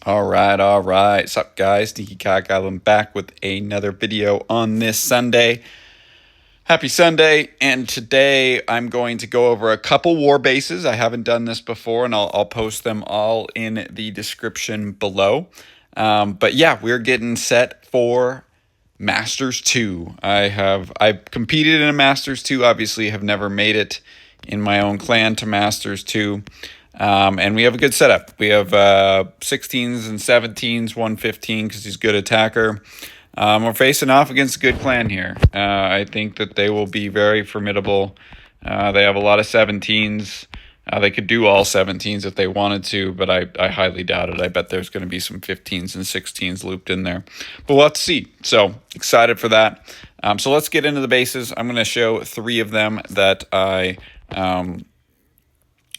All right. What's up, guys? Sneaky Cock Island back with another video on this Sunday. Happy Sunday. And today I'm going to go over a couple war bases. I haven't done this before, and I'll post them all in the description below. But yeah, we're getting set for Masters 2. I've competed in a Masters 2, obviously have never made it in my own clan to Masters 2. And we have a good setup. We have 16s and 17s, 115 because he's a good attacker. We're facing off against a good clan here. I think that they will be very formidable. They have a lot of 17s. They could do all 17s if they wanted to, but I highly doubt it. I bet there's going to be some 15s and 16s looped in there. But we'll have to see. So excited for that. So let's get into the bases. I'm going to show 3 of them that I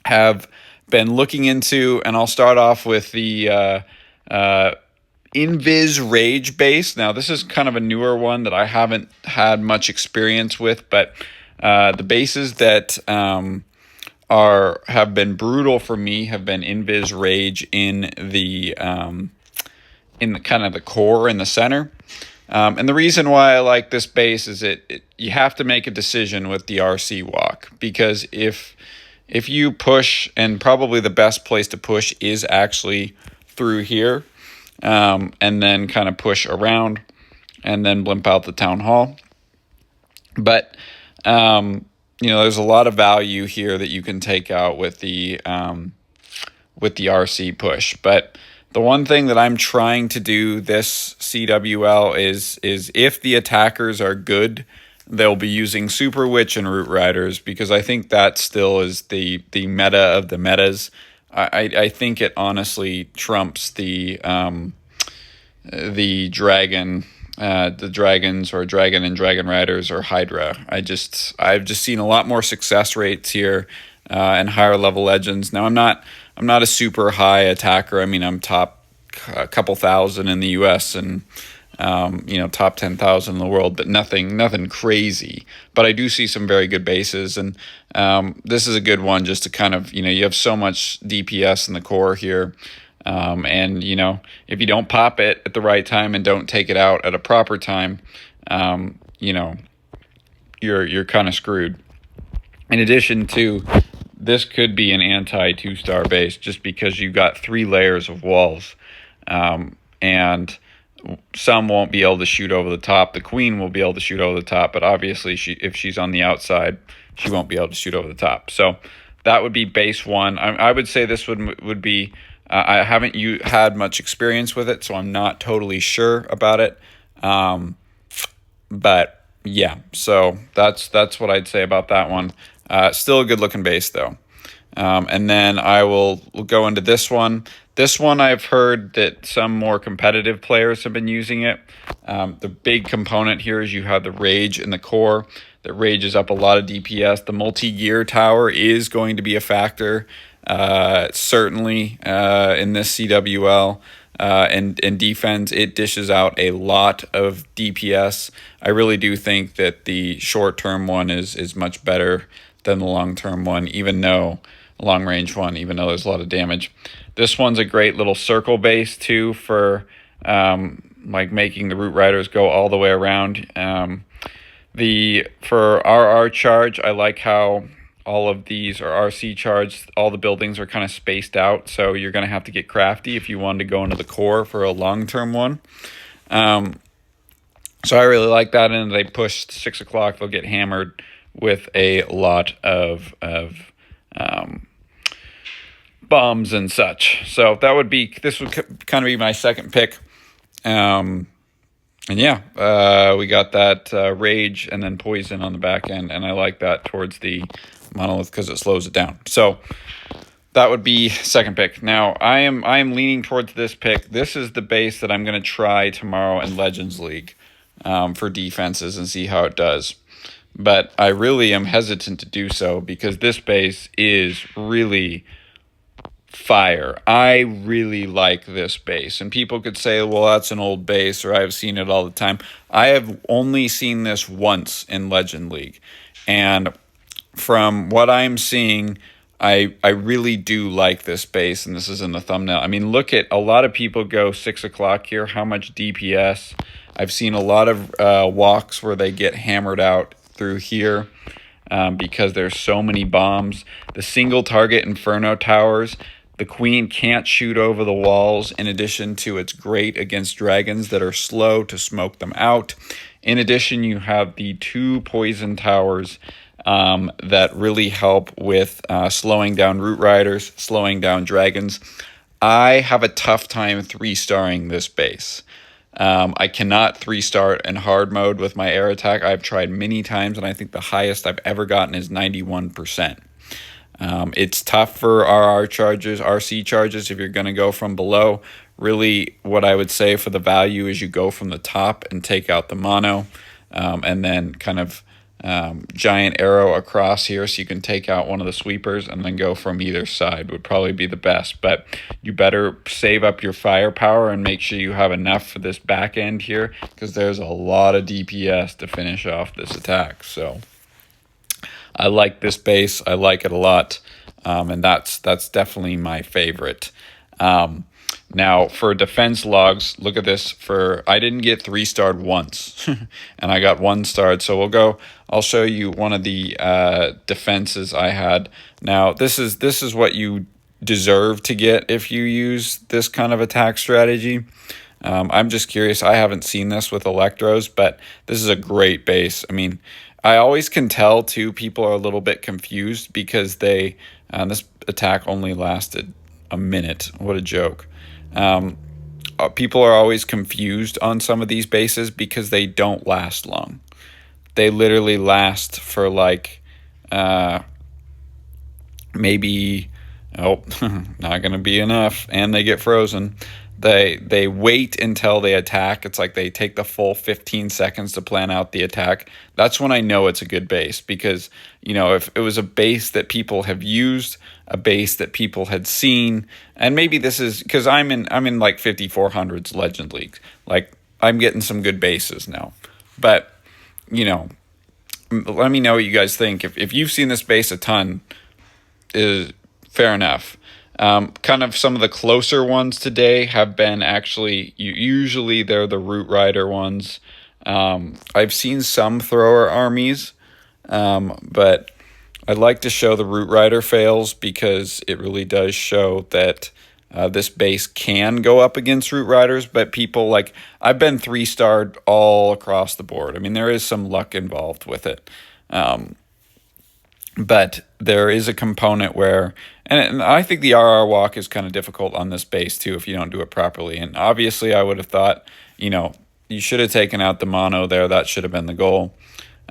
have been looking into, and I'll start off with the Invis Rage base. Now, this is kind of a newer one that I haven't had much experience with, but the bases that have been brutal for me have been Invis Rage in the kind of the core in the center. And the reason why I like this base is you have to make a decision with the RC walk, because if you push, and probably the best place to push is actually through here, and then kind of push around and then blimp out the town hall. But, there's a lot of value here that you can take out with the RC push. But the one thing that I'm trying to do this CWL is if the attackers are good, they'll be using Super Witch and Root Riders, because I think that still is the meta of the metas. I think it honestly trumps the dragons or dragon and dragon riders or Hydra. I've just seen a lot more success rates here and higher level legends. Now I'm not a super high attacker. I mean, I'm top a couple thousand in the US and top 10,000 in the world, but nothing crazy. But I do see some very good bases, and this is a good one just to kind of, you have so much DPS in the core here. And if you don't pop it at the right time and don't take it out at a proper time, you're kind of screwed. In addition to, this could be an anti 2-star base just because you've got 3 layers of walls, and some won't be able to shoot over the top. The queen will be able to shoot over the top, but obviously if she's on the outside, she won't be able to shoot over the top. So that would be base 1. I would say this would be. I haven't had much experience with it, so I'm not totally sure about it. But yeah, so that's what I'd say about that one. Still a good looking base though. And then we'll go into this one. This one, I've heard that some more competitive players have been using it. The big component here is you have the Rage in the core. That Rage is up a lot of DPS. The multi-gear tower is going to be a factor, certainly in this CWL. And defense, it dishes out a lot of DPS. I really do think that the short-term one is much better than the long-term one, even though long-range one, even though there's a lot of damage. This one's a great little circle base too for making the Root Riders go all the way around. For RR charge, I like how all of these are RC charged. All the buildings are kind of spaced out, so you're going to have to get crafty if you wanted to go into the core for a long-term one. So I really like that, and they push 6 o'clock. They'll get hammered with a lot of bombs and such. So this would kind of be my second pick. And yeah, we got that Rage and then Poison on the back end, and I like that towards the Monolith because it slows it down. So that would be second pick. Now I am leaning towards this pick. This is the base that I'm going to try tomorrow in Legends League for defenses and see how it does. But I really am hesitant to do so because this base is really fire. I really like this base, and people could say, well, that's an old base, or I've seen it all the time. I have only seen this once in Legend League, and from what I'm seeing, I really do like this base, and this is in the thumbnail. I mean, look at, a lot of people go 6 o'clock here. How much DPS? I've seen a lot of walks where they get hammered out through here because there's so many bombs. The single target Inferno towers, the queen can't shoot over the walls. In addition to, it's great against dragons that are slow to smoke them out. In addition, you have the 2 poison towers that really help with slowing down root riders, slowing down dragons. I have a tough time 3-starring this base. I cannot 3-star in hard mode with my air attack. I've tried many times, and I think the highest I've ever gotten is 91%. It's tough for RR charges, RC charges, if you're going to go from below. Really, what I would say for the value is you go from the top and take out the mono, and then kind of giant arrow across here so you can take out one of the sweepers, and then go from either side would probably be the best. But you better save up your firepower and make sure you have enough for this back end here, because there's a lot of DPS to finish off this attack. So I like this base. I like it a lot, and that's definitely my favorite. Now, for defense logs, look at this. I didn't get 3-starred once, and I got 1-starred. So I'll show you one of the defenses I had. Now, this is what you deserve to get if you use this kind of attack strategy. I'm just curious. I haven't seen this with Electros, but this is a great base. I mean, I always can tell, too, people are a little bit confused because this attack only lasted a minute. What a joke. People are always confused on some of these bases because they don't last long. They literally last for like maybe, not going to be enough, and they get frozen. They wait until they attack. It's like they take the full 15 seconds to plan out the attack. That's when I know it's a good base, because, you know, if it was a base that people have used, a base that people had seen, and maybe this is because I'm in like 5400s Legend League. Like, I'm getting some good bases now. But, you know, let me know what you guys think. If you've seen this base a ton, is fair enough. Kind of some of the closer ones today have been actually, usually they're the Root Rider ones. I've seen some thrower armies, but I'd like to show the Root Rider fails, because it really does show that this base can go up against Root Riders. But people, like, I've been 3-starred all across the board. I mean, there is some luck involved with it. But there is a component where, and I think the RR walk is kind of difficult on this base too if you don't do it properly. And obviously I would have thought, you know, you should have taken out the mono there. That should have been the goal.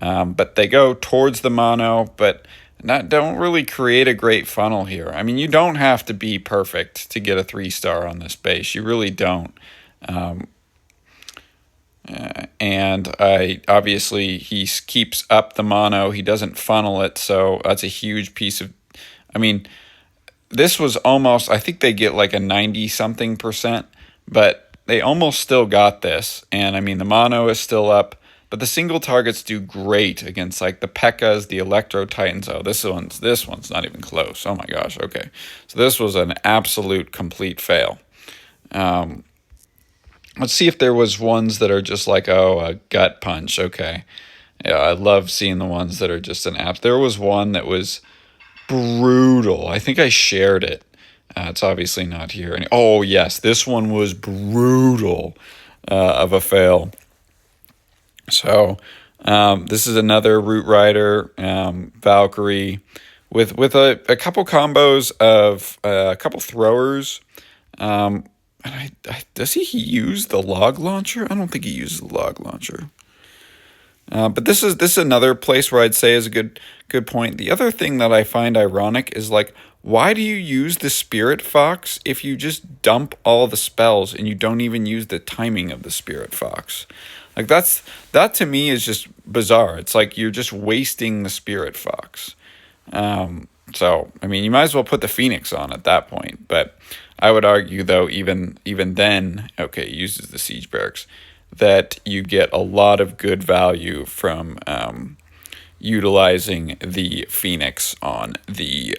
But they go towards the mono, but don't really create a great funnel here. I mean, you don't have to be perfect to get a 3-star on this base. You really don't. And obviously he keeps up the mono. He doesn't funnel it, so that's a huge piece of, I mean, this was almost, I think they get like a 90-something%, but they almost still got this. And I mean, the mono is still up, but the single targets do great against like the P.E.K.K.A.s, the Electro Titans. Oh, this one's not even close. Oh my gosh. Okay. So this was an absolute complete fail. Let's see if there was ones that are just like, oh, a gut punch. Okay. Yeah, I love seeing the ones that are just an app. There was one that was brutal. I think I shared it. It's obviously not here. Oh, yes, this one was brutal of a fail. So this is another Root Rider, Valkyrie, with a couple combos of a couple throwers. And does he use the log launcher? I don't think he uses the log launcher. But this is another place where I'd say is a good point. The other thing that I find ironic is, like, why do you use the Spirit Fox if you just dump all the spells and you don't even use the timing of the Spirit Fox? Like, that to me is just bizarre. It's like you're just wasting the Spirit Fox. So, I mean, you might as well put the Phoenix on at that point. But I would argue, though, even then, okay, it uses the Siege Barracks, that you get a lot of good value from utilizing the Phoenix on the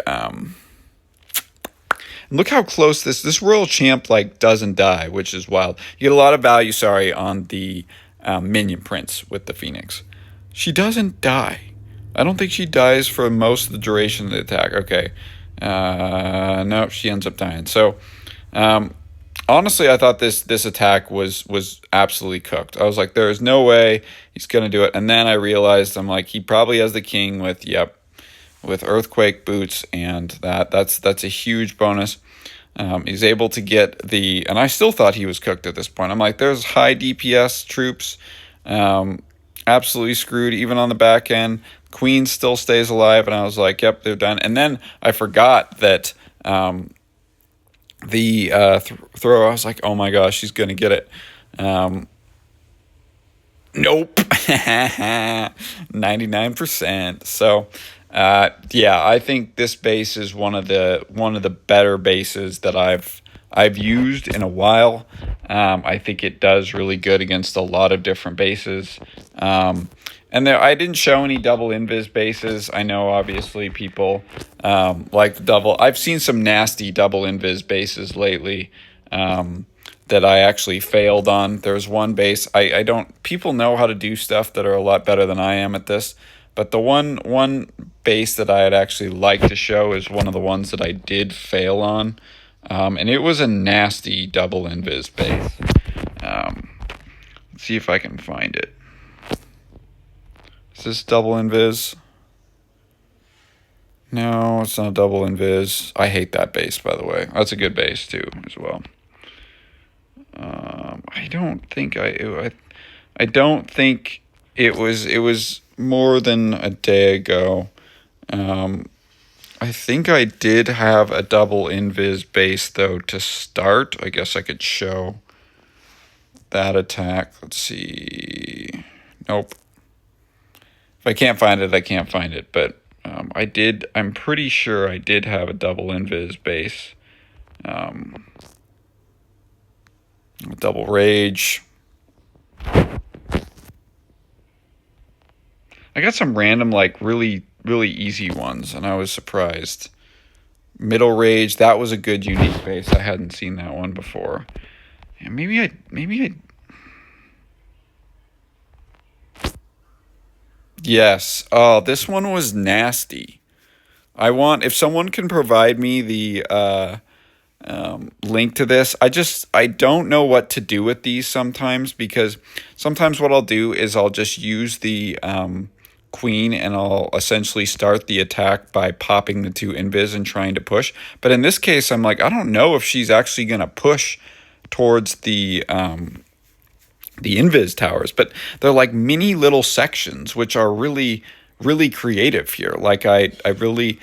Look how close this Royal Champ like doesn't die, which is wild. You get a lot of value, on the Minion Prince with the Phoenix. She doesn't die. I don't think she dies for most of the duration of the attack. Okay. No, she ends up dying. So, honestly, I thought this attack was absolutely cooked. I was like, there is no way he's going to do it. And then I realized, I'm like, he probably has the king with, with Earthquake Boots, and that's a huge bonus. He's able to get and I still thought he was cooked at this point. I'm like, there's high DPS troops, absolutely screwed, even on the back end. Queen still stays alive, and I was like, yep, they're done. And then I forgot that the throw, I was like, oh my gosh, she's going to get it. Nope. 99%. So, yeah, I think this base is one of the better bases that I've used in a while. I think it does really good against a lot of different bases. And I didn't show any double invis bases. I know obviously people like the double. I've seen some nasty double invis bases lately that I actually failed on. There's one base I don't. People know how to do stuff that are a lot better than I am at this. But the one base that I'd actually like to show is one of the ones that I did fail on. And it was a nasty double invis base. Let's see if I can find it. Is this double invis? No, it's not double invis. I hate that base, by the way. That's a good base too, as well. I don't think I don't think it was more than a day ago. I think I did have a double invis base though to start. I guess I could show that attack. Let's see. Nope. If I can't find it, I can't find it. But I'm pretty sure I did have a double invis base. Double rage. I got some random, like, really, really easy ones, and I was surprised. Middle rage, that was a good unique base. I hadn't seen that one before. Yeah, maybe I. Yes. Oh, this one was nasty. If someone can provide me the link to this. I don't know what to do with these sometimes, because sometimes what I'll do is I'll just use the queen and I'll essentially start the attack by popping the two invis and trying to push. But in this case, I'm like, I don't know if she's actually going to push towards the invis towers, but they're like mini little sections, which are really, really creative here. Like I really,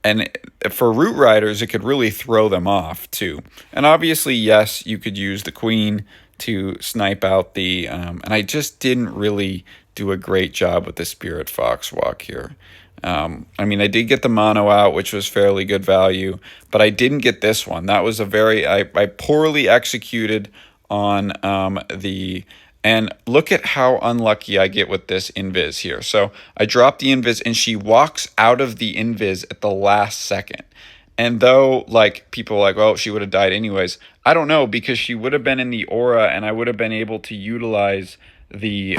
and for root riders, it could really throw them off too. And obviously, yes, you could use the queen to snipe out the, and I just didn't really do a great job with the Spirit Fox walk here. I mean, I did get the mono out, which was fairly good value, but I didn't get this one. That was I poorly executed on and look at how unlucky I get with this invis here. So I drop the invis and she walks out of the invis at the last second. And though, like, people are like, oh, she would have died anyways, I don't know, because she would have been in the aura and I would have been able to utilize the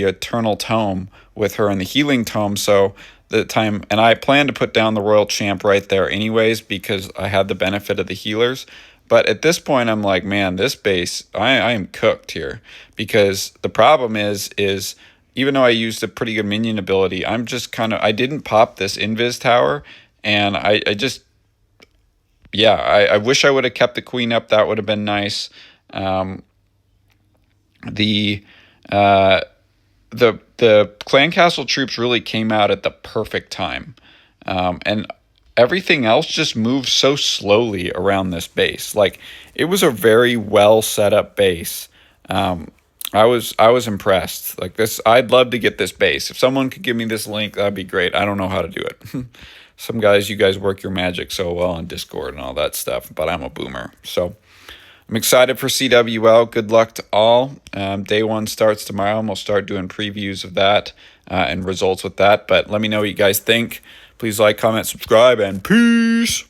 Eternal Tome with her in the Healing Tome. So and I plan to put down the Royal Champ right there anyways, because I had the benefit of the healers. But at this point, I'm like, man, this base, I am cooked here, because the problem is even though I used a pretty good minion ability, I'm just I didn't pop this Invis tower, and I wish I would have kept the queen up. That would have been nice. The Clan Castle troops really came out at the perfect time, and everything else just moved so slowly around this base. Like, it was a very well set up base. I was impressed. Like this, I'd love to get this base. If someone could give me this link, that'd be great. I don't know how to do it. You guys work your magic so well on Discord and all that stuff, but I'm a boomer. So I'm excited for CWL. Good luck to all. Day one starts tomorrow, and we'll start doing previews of that and results with that. But let me know what you guys think. Please like, comment, subscribe, and peace.